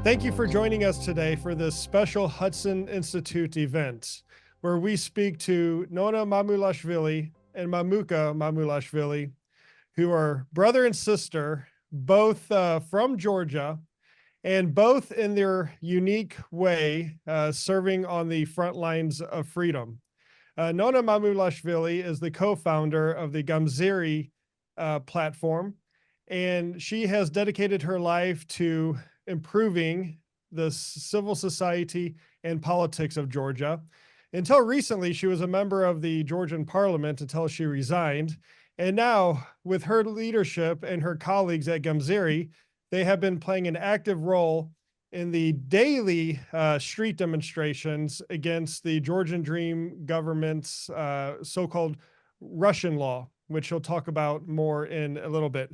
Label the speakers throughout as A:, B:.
A: Thank you for joining us today for this special Hudson Institute event, where we speak to Nona Mamulashvili and Mamuka Mamulashvili, who are brother and sister, both from Georgia, and both in their unique way serving on the front lines of freedom. Nona Mamulashvili is the co-founder of the Gamziri platform, and she has dedicated her life to improving the civil society and politics of Georgia. Until recently, she was a member of the Georgian parliament until she resigned. And now, with her leadership and her colleagues at Gamziri, they have been playing an active role in the daily street demonstrations against the Georgian Dream government's so-called Russian law, which we'll talk about more in a little bit.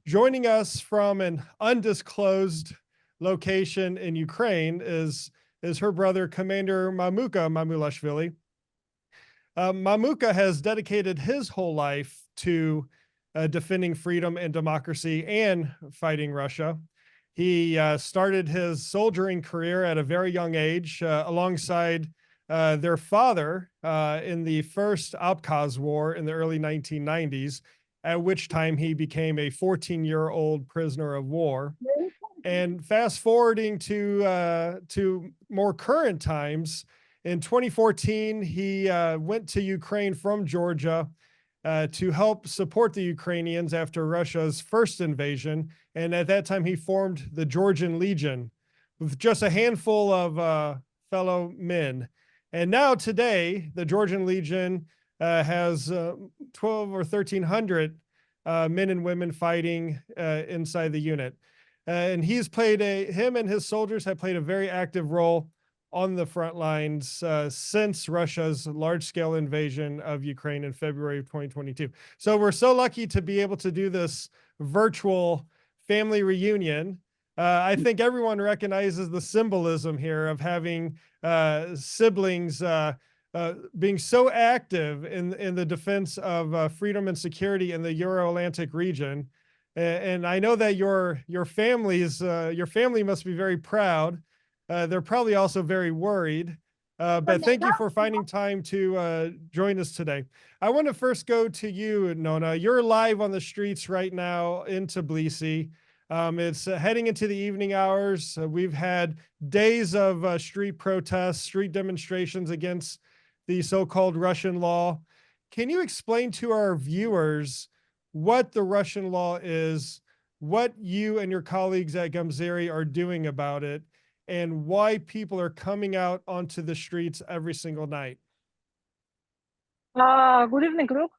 A: Joining us from an undisclosed location in Ukraine is her brother, Commander Mamuka Mamulashvili. Mamuka has dedicated his whole life to defending freedom and democracy and fighting Russia. He started his soldiering career at a very young age alongside their father in the first Abkhaz War in the early 1990s, at which time he became a 14-year-old prisoner of war. And fast forwarding to more current times, in 2014, he went to Ukraine from Georgia to help support the Ukrainians after Russia's first invasion. And at that time, he formed the Georgian Legion with just a handful of fellow men. And now today, the Georgian Legion has 12 or 1,300 men and women fighting inside the unit. And him and his soldiers have played a very active role on the front lines since Russia's large-scale invasion of Ukraine in February of 2022. So we're so lucky to be able to do this virtual family reunion. I think everyone recognizes the symbolism here of having siblings being so active in the defense of freedom and security in the Euro-Atlantic region. And I know that your family must be very proud. They're probably also very worried, but thank you for finding time to join us today. I want to first go to you, Nona. You're live on the streets right now in Tbilisi. It's heading into the evening hours. We've had days of street protests, street demonstrations against the so-called Russian law. Can you explain to our viewers what the Russian law is, what you and your colleagues at Gamziri are doing about it, and why people are coming out onto the streets every single night?
B: Good evening, Luke.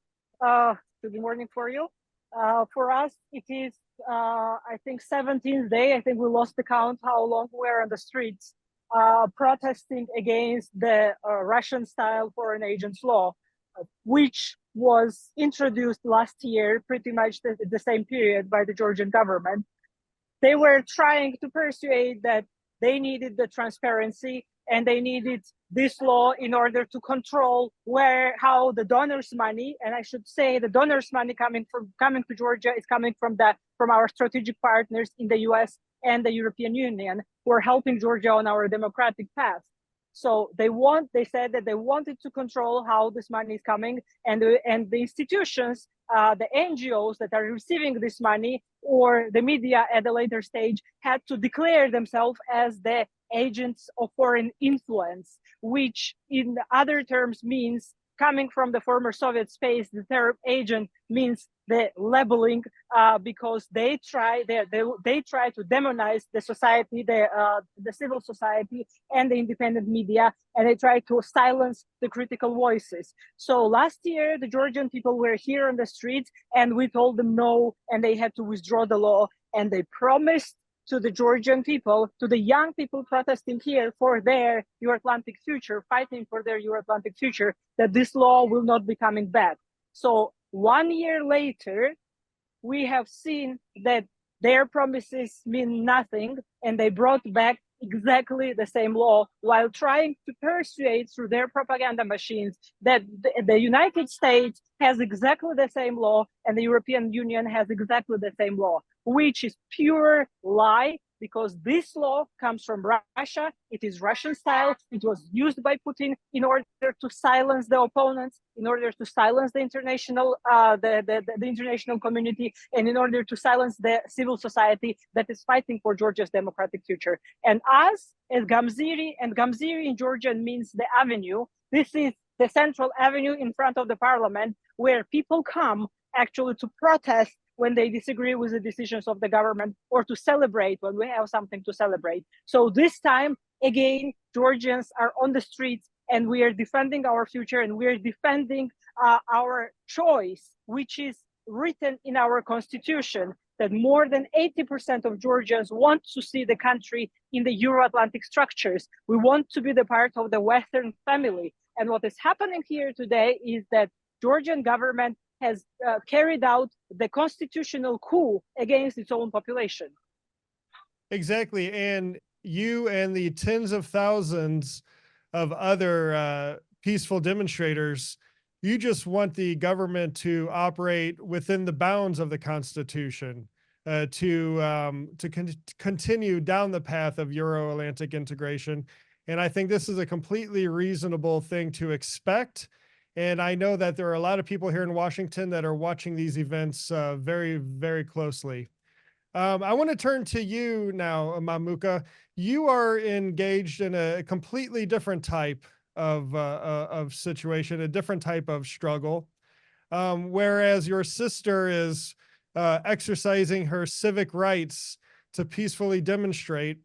B: Good morning for you. For us, it is, I think, 17th day. I think we lost the count how long we're on the streets protesting against the Russian-style foreign agents law, which was introduced last year, pretty much the same period, by the Georgian government. They were trying to persuade that they needed the transparency and they needed this law in order to control how the donors' money, and I should say the donors' money coming to Georgia is coming from our strategic partners in the US and the European Union, who are helping Georgia on our democratic path. So they said that they wanted to control how this money is coming, and the institutions, the NGOs that are receiving this money, or the media at a later stage, had to declare themselves as the agents of foreign influence, which in other terms means, coming from the former Soviet space, the term agent means the labeling, because they try to demonize the society, the civil society and the independent media, and they try to silence the critical voices. So last year, the Georgian people were here on the streets, and we told them no, and they had to withdraw the law, and they promised to the Georgian people, to the young people protesting here for their Euro-Atlantic future, fighting for their Euro-Atlantic future, that this law will not be coming back. So 1 year later, we have seen that their promises mean nothing, and they brought back exactly the same law while trying to persuade through their propaganda machines that the United States has exactly the same law and the European Union has exactly the same law, which is pure lie, because this law comes from Russia. It is Russian style. It was used by Putin in order to silence the opponents, in order to silence the international the international community, and in order to silence the civil society that is fighting for Georgia's democratic future. And us as Gamziri, and Gamziri in Georgian means the avenue. This is the central avenue in front of the parliament where people come actually to protest when they disagree with the decisions of the government, or to celebrate when we have something to celebrate. So this time, again, Georgians are on the streets, and we are defending our future, and we are defending our choice, which is written in our constitution, that more than 80% of Georgians want to see the country in the Euro-Atlantic structures. We want to be the part of the Western family. And what is happening here today is that Georgian government has carried out the constitutional coup against its own population.
A: Exactly. And you and the tens of thousands of other peaceful demonstrators, you just want the government to operate within the bounds of the Constitution, to continue down the path of Euro-Atlantic integration. And I think this is a completely reasonable thing to expect. And I know that there are a lot of people here in Washington that are watching these events very, very closely. I want to turn to you now, Mamuka. You are engaged in a completely different type of situation, a different type of struggle, whereas your sister is exercising her civic rights to peacefully demonstrate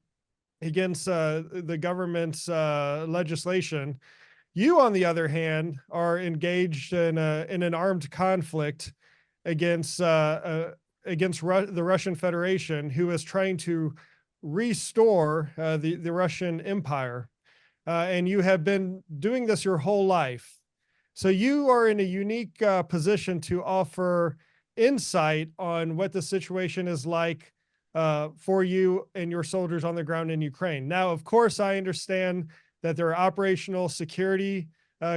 A: against the government's legislation. You, on the other hand, are engaged in an armed conflict against the Russian Federation, who is trying to restore the Russian Empire. And you have been doing this your whole life. So you are in a unique position to offer insight on what the situation is like for you and your soldiers on the ground in Ukraine. Now, of course, I understand that there are operational security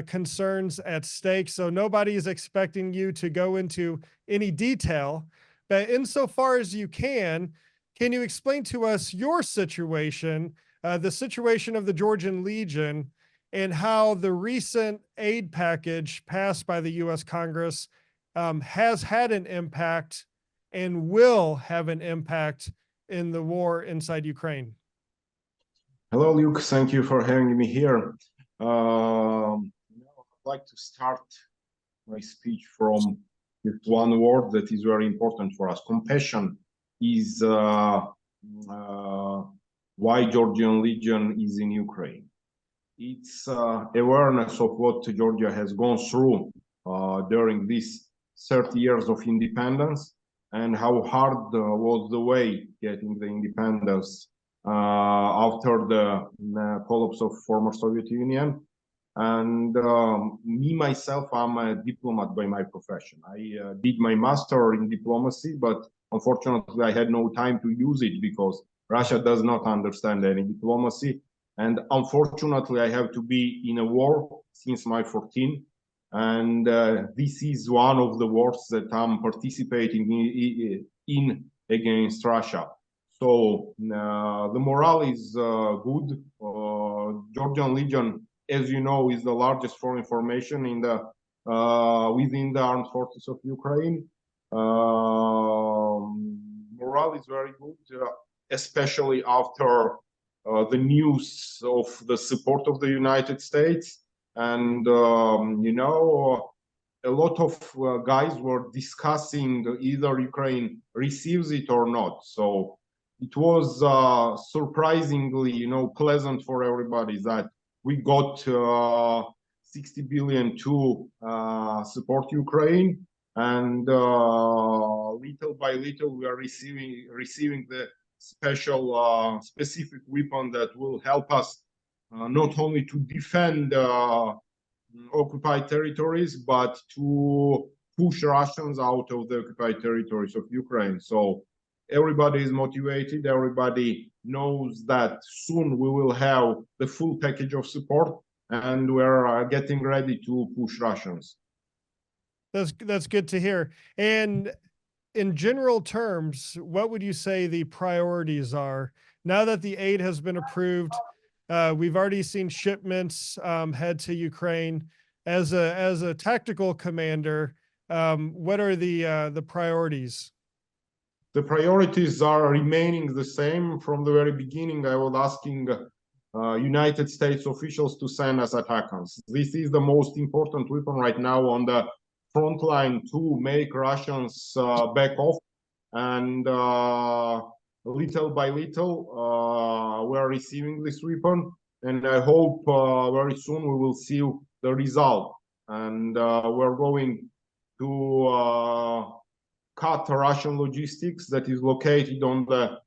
A: concerns at stake, so nobody is expecting you to go into any detail. But insofar as you can you explain to us your situation, the situation of the Georgian Legion, and how the recent aid package passed by the U.S. Congress has had an impact and will have an impact in the war inside Ukraine?
C: Hello, Luke. Thank you for having me here. I'd like to start my speech from with one word that is very important for us. Compassion is why Georgian Legion is in Ukraine. It's awareness of what Georgia has gone through during these 30 years of independence, and how hard was the way getting the independence after the collapse of former Soviet Union. And me, myself, I'm a diplomat by my profession. I did my master in diplomacy, but unfortunately I had no time to use it because Russia does not understand any diplomacy. And unfortunately I have to be in a war since my 14. And this is one of the wars that I'm participating in against Russia. So the morale is good. Georgian Legion, as you know, is the largest foreign formation in the within the armed forces of Ukraine. Morale is very good, especially after the news of the support of the United States. And you know, a lot of guys were discussing either Ukraine receives it or not. So it was surprisingly, you know, pleasant for everybody that we got 60 billion to support Ukraine, and little by little we are receiving the special specific weapon that will help us not only to defend occupied territories, but to push Russians out of the occupied territories of Ukraine. So everybody is motivated. Everybody knows that soon we will have the full package of support, and we're getting ready to push Russians.
A: That's good to hear. And in general terms, what would you say the priorities are Now that the aid has been approved, we've already seen shipments head to Ukraine. As a tactical commander, what are the priorities?
C: The priorities are remaining the same. From the very beginning, I was asking United States officials to send us attackers. This is the most important weapon right now on the front line to make Russians back off. And little by little, we are receiving this weapon. And I hope very soon we will see the result. And we're going to cut Russian logistics that is located on the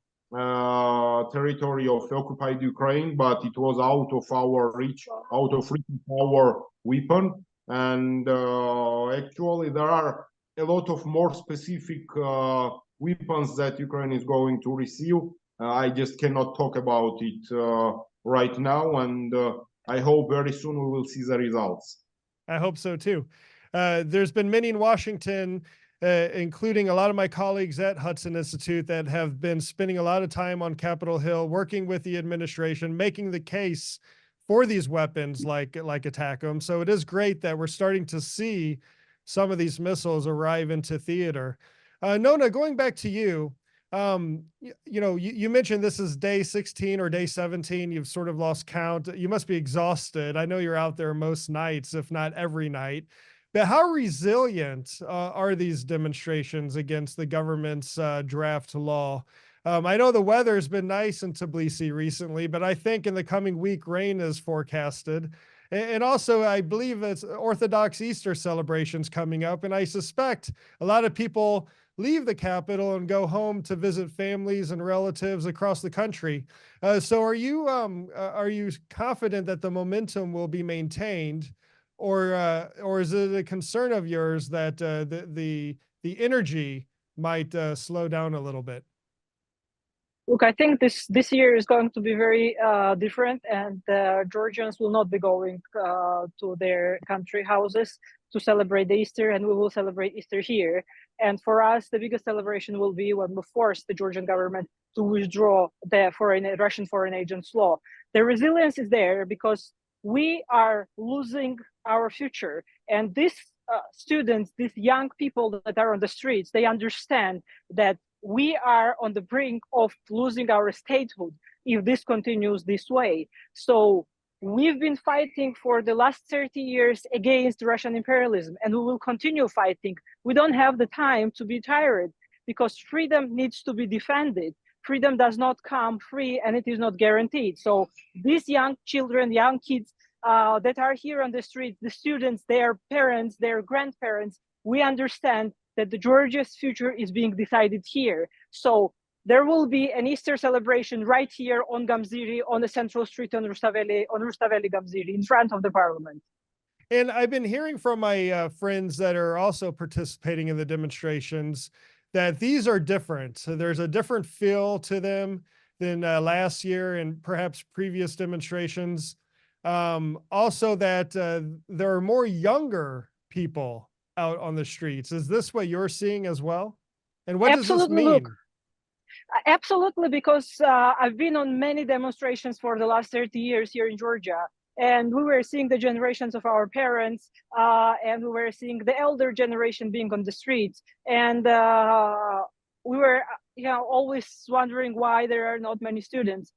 C: territory of occupied Ukraine, but it was out of our reach, out of reach of our weapon. And actually, there are a lot of more specific weapons that Ukraine is going to receive. I just cannot talk about it right now, and I hope very soon we will see the results.
A: I hope so too. There's been many in Washington, including a lot of my colleagues at Hudson Institute, that have been spending a lot of time on Capitol Hill, working with the administration, making the case for these weapons like ATACMS. So it is great that we're starting to see some of these missiles arrive into theater. Nona, going back to you, you mentioned this is day 16 or day 17. You've sort of lost count. You must be exhausted. I know you're out there most nights, if not every night. But how resilient are these demonstrations against the government's draft law? I know the weather's been nice in Tbilisi recently, but I think in the coming week, rain is forecasted. And also, I believe it's Orthodox Easter celebrations coming up, and I suspect a lot of people leave the capital and go home to visit families and relatives across the country. So are you confident that the momentum will be maintained, or is it a concern of yours that the energy might slow down a little bit?
B: Look, I think this year is going to be very different, and Georgians will not be going to their country houses to celebrate the Easter, and we will celebrate Easter here. And for us, the biggest celebration will be when we force the Georgian government to withdraw the Russian foreign agents law. The resilience is there because we are losing our future, and these students, these young people that are on the streets, they understand that we are on the brink of losing our statehood if this continues this way. So we've been fighting for the last 30 years against Russian imperialism, and we will continue fighting. We don't have the time to be tired because freedom needs to be defended. Freedom does not come free, and it is not guaranteed. So these young children, young kids that are here on the streets, the students, their parents, their grandparents, we understand that the Georgia's future is being decided here. So there will be an Easter celebration right here on Gamziri, on the central street on Rustaveli Gamziri, in front of the parliament.
A: And I've been hearing from my friends that are also participating in the demonstrations that these are different. So there's a different feel to them than last year and perhaps previous demonstrations. Also that there are more younger people out on the streets. Is this what you're seeing as well? And what does this mean?
B: Look, absolutely, because I've been on many demonstrations for the last 30 years here in Georgia, and we were seeing the generations of our parents, and we were seeing the elder generation being on the streets, and we were always wondering why there are not many students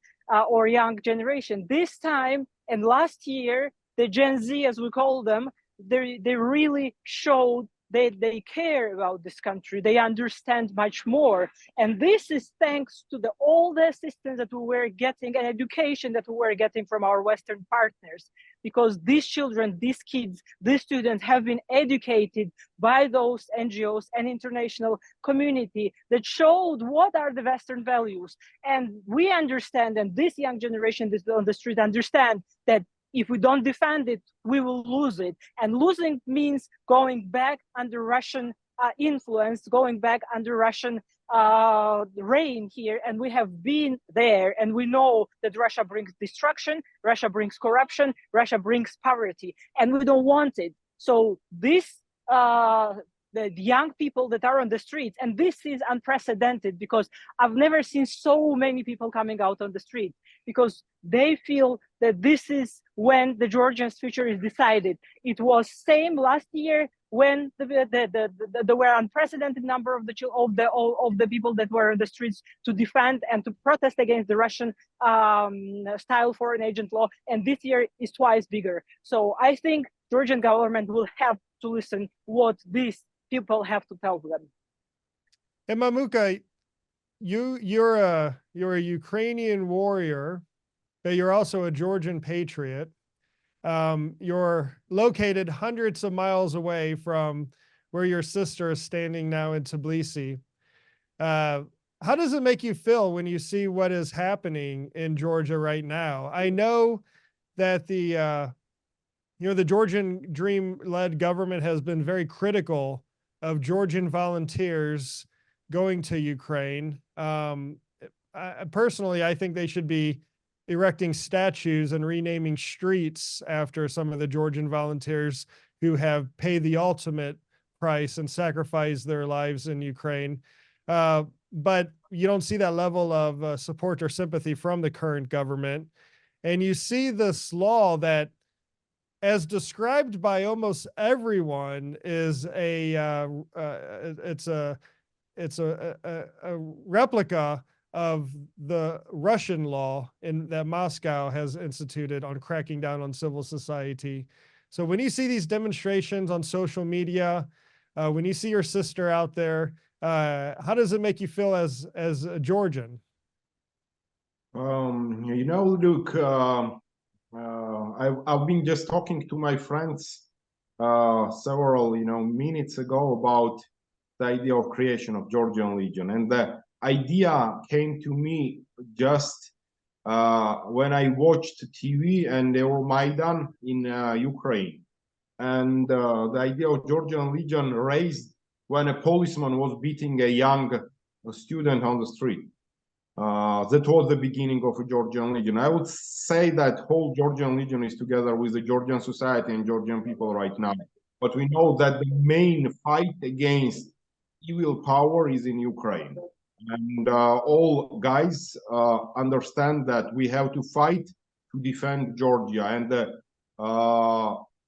B: or young generation. This time and last year, the Gen Z, as we call them, they really showed that they care about this country. They understand much more. And this is thanks to all the assistance that we were getting and education that we were getting from our Western partners. Because these children, these kids, these students have been educated by those NGOs and international community that showed what are the Western values. And we understand, and this young generation that's on the street understand that if we don't defend it, we will lose it. And losing means going back under Russian influence, going back under Russian reign here. And we have been there, and we know that Russia brings destruction, Russia brings corruption, Russia brings poverty, and we don't want it. So this the young people that are on the streets. And this is unprecedented because I've never seen so many people coming out on the street, because they feel that this is when the Georgians' future is decided. It was same last year when there were unprecedented number of the people that were in the streets to defend and to protest against the Russian style foreign agent law, and this year is twice bigger. So I think Georgian government will have to listen what these people have to tell them.
A: And Mamuka, you're a Ukrainian warrior, but you're also a Georgian patriot. You're located hundreds of miles away from where your sister is standing now in Tbilisi. How does it make you feel when you see what is happening in Georgia right now? I know that the Georgian Dream-led government has been very critical of Georgian volunteers going to Ukraine. Personally, I think they should be erecting statues and renaming streets after some of the Georgian volunteers who have paid the ultimate price and sacrificed their lives in Ukraine. But you don't see that level of support or sympathy from the current government. And you see this law that, as described by almost everyone, is it's a replica of the Russian law that Moscow has instituted on cracking down on civil society. So when you see these demonstrations on social media, when you see your sister out there, how does it make you feel as a Georgian?
C: Luke, I've been just talking to my friends several minutes ago about the idea of creation of Georgian Legion, and the idea came to me just when I watched TV and Euromaidan in Ukraine, and the idea of Georgian Legion raised when a policeman was beating a young student on the street. That was the beginning of a Georgian Legion. I would say that whole Georgian Legion is together with the Georgian society and Georgian people right now. But we know that the main fight against evil power is in Ukraine. And all guys understand that we have to fight to defend Georgia. And the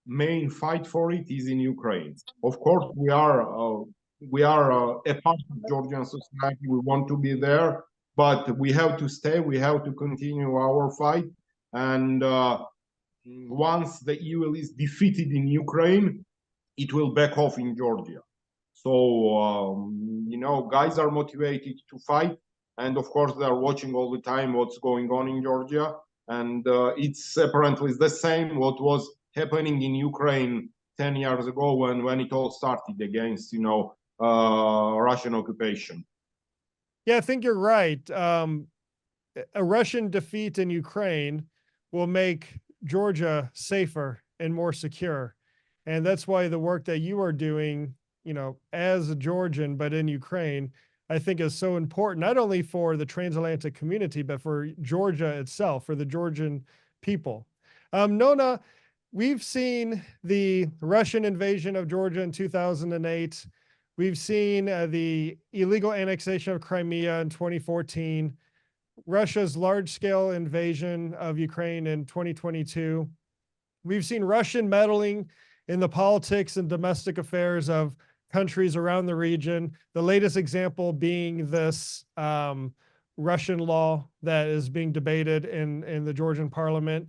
C: main fight for it is in Ukraine. Of course, we are a part of Georgian society. We want to be there. But we have to stay, we have to continue our fight. And once the evil is defeated in Ukraine, it will back off in Georgia. So, guys are motivated to fight. And of course, they are watching all the time what's going on in Georgia. And it's apparently the same what was happening in Ukraine 10 years ago when it all started against, Russian occupation.
A: Yeah, I think you're right. A Russian defeat in Ukraine will make Georgia safer and more secure. And that's why the work that you are doing, as a Georgian, but in Ukraine, I think is so important, not only for the transatlantic community, but for Georgia itself, for the Georgian people. Nona, we've seen the Russian invasion of Georgia in 2008. We've seen the illegal annexation of Crimea in 2014, Russia's large-scale invasion of Ukraine in 2022. We've seen Russian meddling in the politics and domestic affairs of countries around the region, the latest example being this Russian law that is being debated in the Georgian parliament.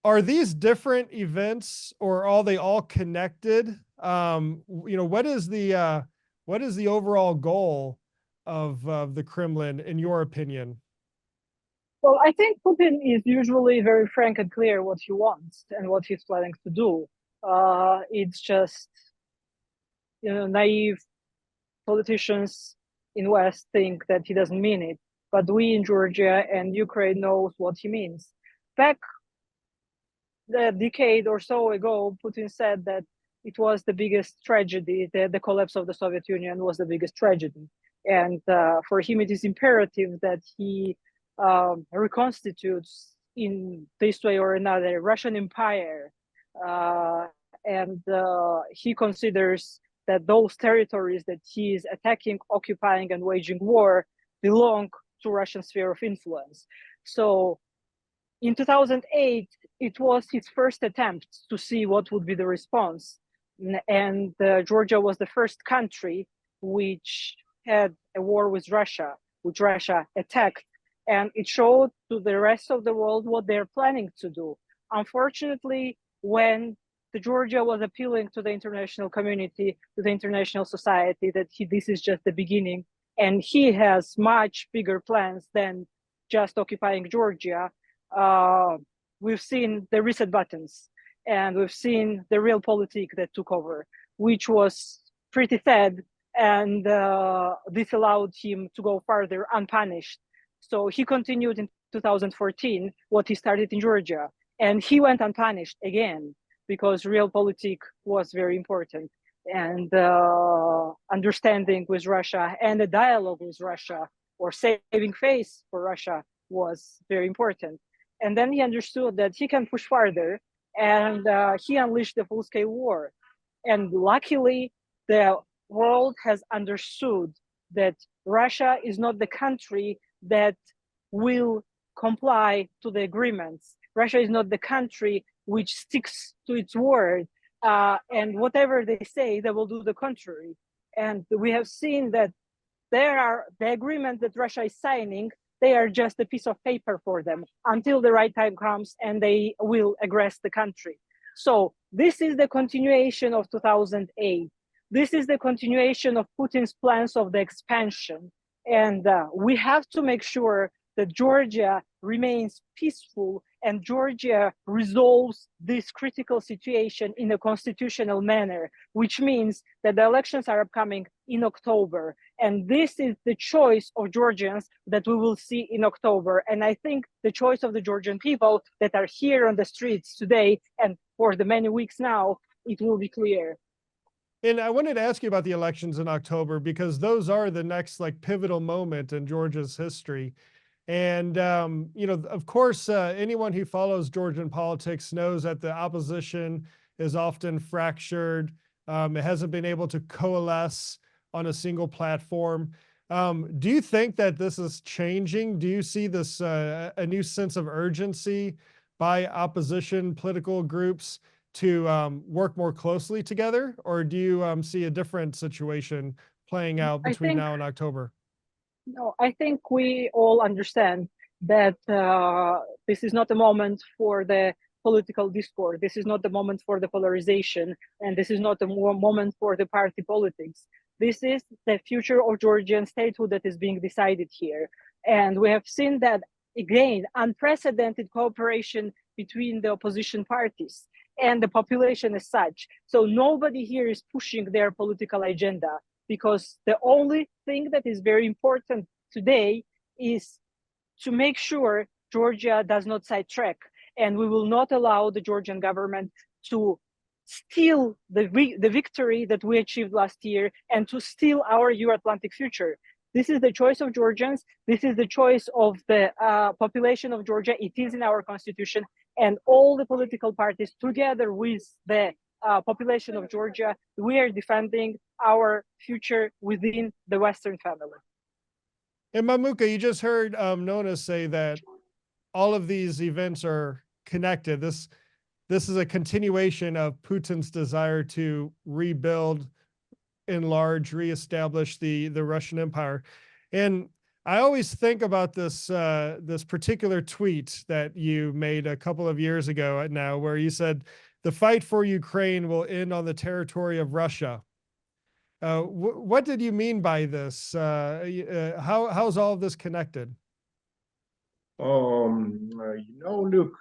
A: Are these different events, or are they all connected? What is the overall goal of the Kremlin, in your opinion?
B: Well, I think Putin is usually very frank and clear what he wants and what he's planning to do. It's just, naive politicians in West think that he doesn't mean it, but we in Georgia and Ukraine knows what he means. Back a decade or so ago, Putin said that it was the biggest tragedy, the collapse of the Soviet Union was the biggest tragedy. And for him, it is imperative that he reconstitutes in this way or another Russian empire. And he considers that those territories that he is attacking, occupying, and waging war belong to Russian sphere of influence. So in 2008, it was his first attempt to see what would be the response. And Georgia was the first country which had a war with Russia, which Russia attacked. And it showed to the rest of the world what they're planning to do. Unfortunately, when Georgia was appealing to the international community, to the international society, that this is just the beginning, and he has much bigger plans than just occupying Georgia. We've seen the reset buttons, and we've seen the realpolitik that took over, which was pretty sad, and this allowed him to go further unpunished. So he continued in 2014 what he started in Georgia, and he went unpunished again, because realpolitik was very important, and understanding with Russia and the dialogue with Russia, or saving face for Russia, was very important. And then he understood that he can push farther, and he unleashed the full-scale war. And luckily, the world has understood that Russia is not the country that will comply to the agreements. Russia is not the country which sticks to its word, and whatever they say, they will do the contrary. And we have seen that the agreement that Russia is signing, they are just a piece of paper for them until the right time comes and they will aggress the country. So this is the continuation of 2008. This is the continuation of Putin's plans of the expansion. And we have to make sure that Georgia remains peaceful and Georgia resolves this critical situation in a constitutional manner, which means that the elections are upcoming in October. And this is the choice of Georgians that we will see in October. And I think the choice of the Georgian people that are here on the streets today and for the many weeks now, it will be clear.
A: And I wanted to ask you about the elections in October, because those are the next pivotal moment in Georgia's history. And, of course, anyone who follows Georgian politics knows that the opposition is often fractured. It hasn't been able to coalesce on a single platform. Do you think that this is changing? Do you see this a new sense of urgency by opposition political groups to work more closely together? Or do you see a different situation playing out between now and October?
B: No, I think we all understand that this is not a moment for the political discord. This is not the moment for the polarization, and this is not a moment for the party politics. This is the future of Georgian statehood that is being decided here. And we have seen that, again, unprecedented cooperation between the opposition parties and the population as such. So nobody here is pushing their political agenda, because the only thing that is very important today is to make sure Georgia does not sidetrack, and we will not allow the Georgian government to steal the victory that we achieved last year and to steal our Euro-Atlantic future. This is the choice of Georgians. This is the choice of the population of Georgia. It is in our constitution, and all the political parties, together with the population of Georgia, we are defending our future within the Western family.
A: And Mamuka, you just heard Nona say that all of these events are connected. This is a continuation of Putin's desire to rebuild, enlarge, reestablish the Russian Empire. And I always think about this this particular tweet that you made a couple of years ago now, where you said, "The fight for Ukraine will end on the territory of Russia." What did you mean by this? How's all of this connected?
C: Look,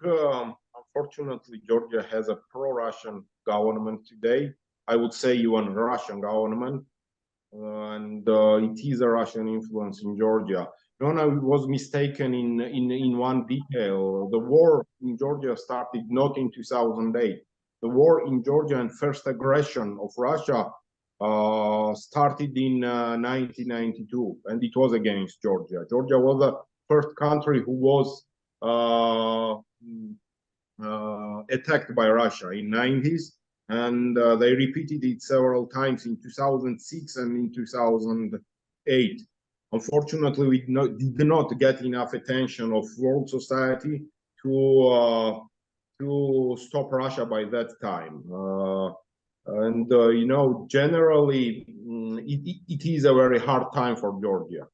C: unfortunately, Georgia has a pro-Russian government today. I would say even Russian government, and it is a Russian influence in Georgia. Nona was mistaken in one detail. The war in Georgia started not in 2008. The war in Georgia and first aggression of Russia started in 1992, and it was against Georgia. Georgia was the first country who was attacked by Russia in 90s, and they repeated it several times in 2006 and in 2008. Unfortunately, we did not get enough attention of world society to stop Russia by that time. You know, generally, it is a very hard time for Georgia.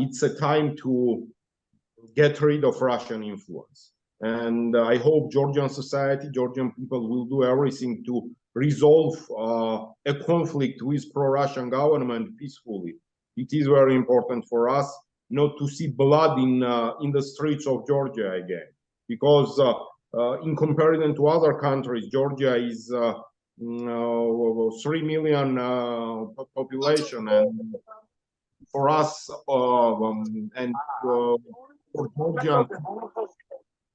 C: It's a time to get rid of Russian influence. And I hope Georgian society, Georgian people will do everything to resolve a conflict with pro-Russian government peacefully. It is very important for us not to see blood in the streets of Georgia again, because in comparison to other countries, Georgia is 3 million population, and for us for Georgians,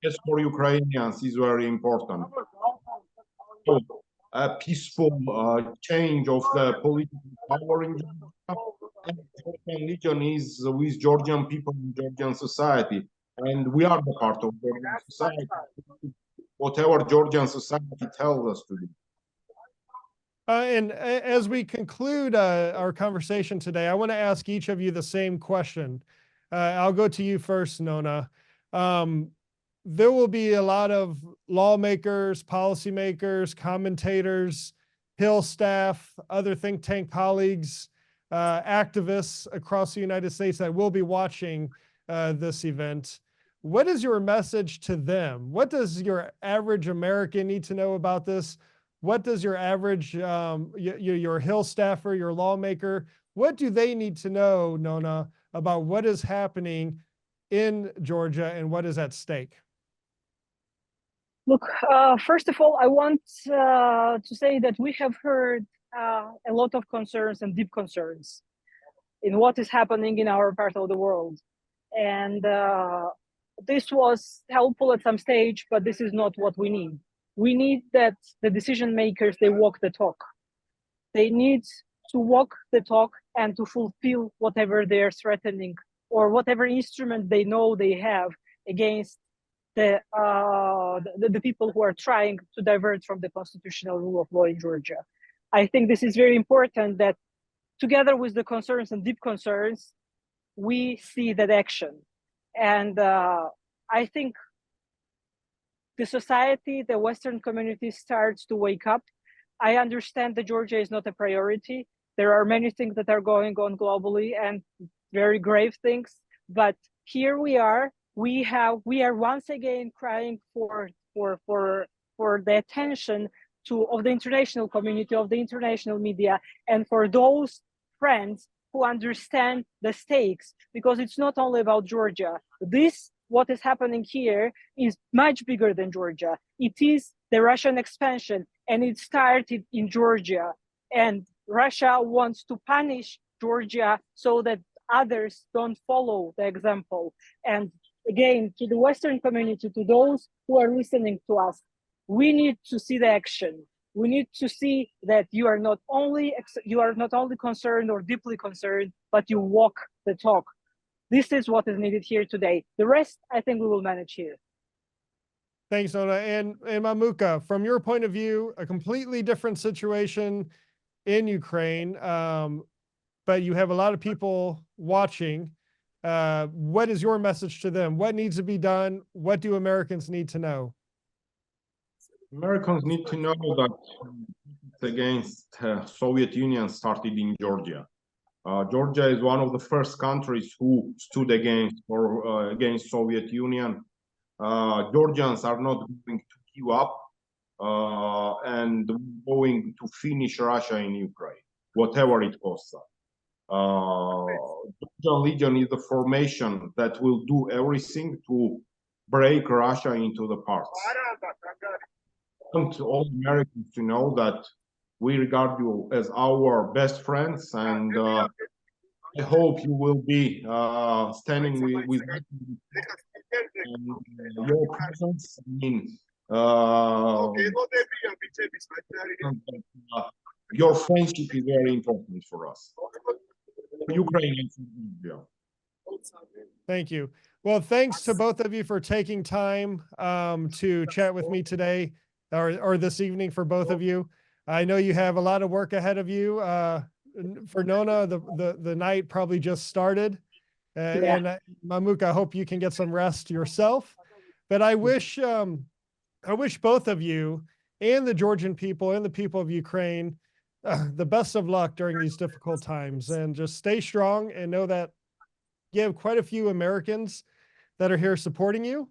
C: as for Ukrainians, is very important. So, a peaceful change of the political power in Georgia. And Georgian Legion is with Georgian people in Georgian society, and we are the part of Georgian society. Whatever Georgian society tells us to do.
A: And as we conclude our conversation today, I want to ask each of you the same question. I'll go to you first, Nona. There will be a lot of lawmakers, policymakers, commentators, Hill staff, other think tank colleagues, activists across the United States that will be watching this event. What is your message to them? What does your average American need to know about this? What does your average, your Hill staffer, your lawmaker, what do they need to know, Nona, about what is happening in Georgia and what is at stake?
B: Look, first of all, I want to say that we have heard a lot of concerns and deep concerns in what is happening in our part of the world. And this was helpful at some stage, but this is not what we need. We need that the decision makers, they walk the talk. They need to walk the talk and to fulfill whatever they're threatening or whatever instrument they know they have against the people who are trying to divert from the constitutional rule of law in Georgia. I think this is very important that together with the concerns and deep concerns, we see that action. And I think the society, the Western community starts to wake up. I understand that Georgia is not a priority. There are many things that are going on globally and very grave things, but here we are. We are once again crying for the attention of the international community, of the international media, and for those friends who understand the stakes, because it's not only about Georgia. What is happening here is much bigger than Georgia. It is the Russian expansion, and it started in Georgia. And Russia wants to punish Georgia so that others don't follow the example. And again, to the Western community, to those who are listening to us, we need to see the action. We need to see that you are not only concerned or deeply concerned, but you walk the talk. This is what is needed here today. The rest, I think we will manage here.
A: Thanks, Nona. And Mamuka, from your point of view, a completely different situation in Ukraine, but you have a lot of people watching. What is your message to them? What needs to be done? What do Americans need to know?
C: Americans need to know that against Soviet Union started in Georgia. Georgia is one of the first countries who stood against Soviet Union. Georgians are not going to give up and going to finish Russia in Ukraine, whatever it costs us. Georgian Legion is the formation that will do everything to break Russia into the parts. I want all Americans to know that we regard you as our best friends, and I hope you will be standing with us. And your presence, your friendship is very important for us. Ukraine.
A: Thank you. Well, thanks to both of you for taking time to chat with me today. or this evening for both of you. I know you have a lot of work ahead of you. For Nona, the night probably just started. And Mamuka, I hope you can get some rest yourself. But I wish both of you and the Georgian people and the people of Ukraine the best of luck during these difficult times. And just stay strong and know that you have quite a few Americans that are here supporting you.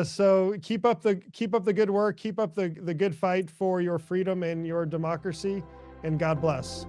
A: So keep up the good work, keep up the good fight for your freedom and your democracy, and God bless.